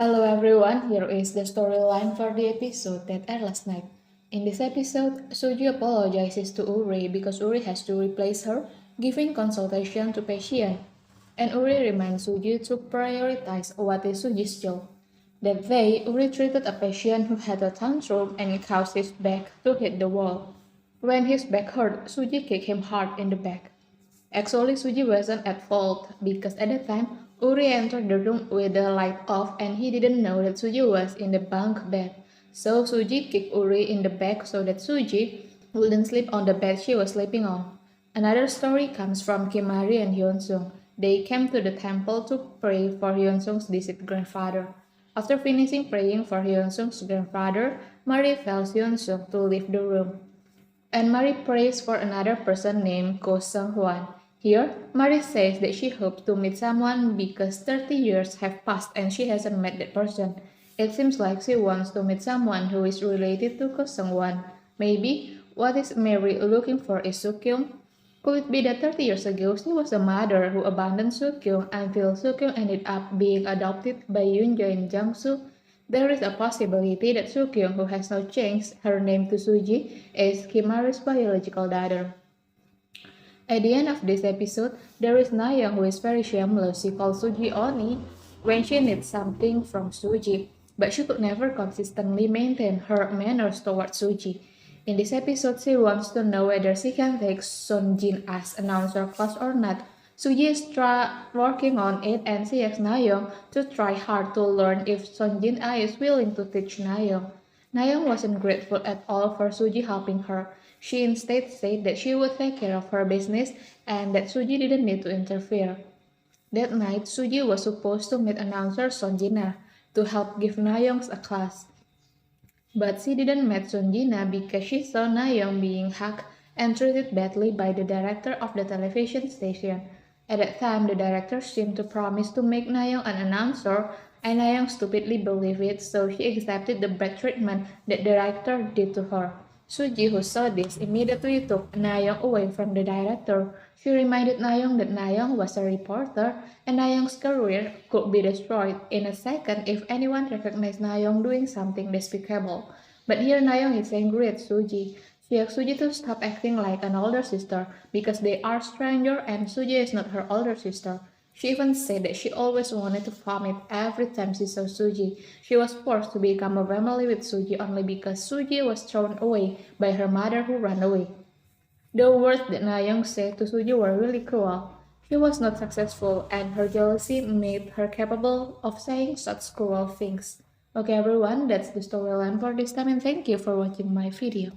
Hello everyone, here is the storyline for the episode that aired last night. In this episode, Suji apologizes to Uri because Uri has to replace her, giving consultation to patient. And Uri reminds Suji to prioritize what is Suji's job. That day, Uri treated a patient who had a tantrum and caused his back to hit the wall. When his back hurt, Suji kicked him hard in the back. Actually, Suji wasn't at fault because at the time, Uri entered the room with the light off and he didn't know that Suji was in the bunk bed. So Suji kicked Uri in the back so that Suji wouldn't sleep on the bed she was sleeping on. Another story comes from Kimari and Hyunsung. They came to the temple to pray for Hyunsung's deceased grandfather. After finishing praying for Hyunsung's grandfather, Mari tells Hyunsung to leave the room. And Mari prays for another person named Ko Seung Hwan. Here, Mari says that she hopes to meet someone because 30 years have passed and she hasn't met that person. It seems like she wants to meet someone who is related to Ko Seung Hwan. Maybe what is Mary looking for is Soo-kyung? Could it be that 30 years ago she was a mother who abandoned Soo-kyung until Soo-kyung ended up being adopted by Yoonja and Jang-soo? There is a possibility that Soo-kyung, who has now changed her name to Suji, is Kimari's biological daughter. At the end of this episode, there is Na-young who is very shameless. She calls Suji Oni when she needs something from Suji, but she could never consistently maintain her manners towards Suji. In this episode, she wants to know whether she can take Sunjin as announcer class or not. Suji is working on it and she asks Na-young to try hard to learn if Sunjin is willing to teach Na-young. Na-young wasn't grateful at all for Suji helping her. She instead said that she would take care of her business and that Suji didn't need to interfere. That night, Suji was supposed to meet announcer Sonjina to help give Na-young a class. But she didn't meet Sonjina because she saw Na-young being hugged and treated badly by the director of the television station. At that time, the director seemed to promise to make Na-young an announcer, and Na-young stupidly believed it, so she accepted the bad treatment that the director did to her. Suji, who saw this, immediately took Na-young away from the director. She reminded Na-young that Na-young was a reporter and Na-young's career could be destroyed in a second if anyone recognized Na-young doing something despicable. But here Na-young is angry at Suji. She asks Suji to stop acting like an older sister because they are strangers and Suji is not her older sister. She even said that she always wanted to vomit every time she saw Suji. She was forced to become a family with Suji only because Suji was thrown away by her mother who ran away. The words that Na-young said to Suji were really cruel. She was not successful and her jealousy made her capable of saying such cruel things. Okay everyone, that's the storyline for this time and thank you for watching my video.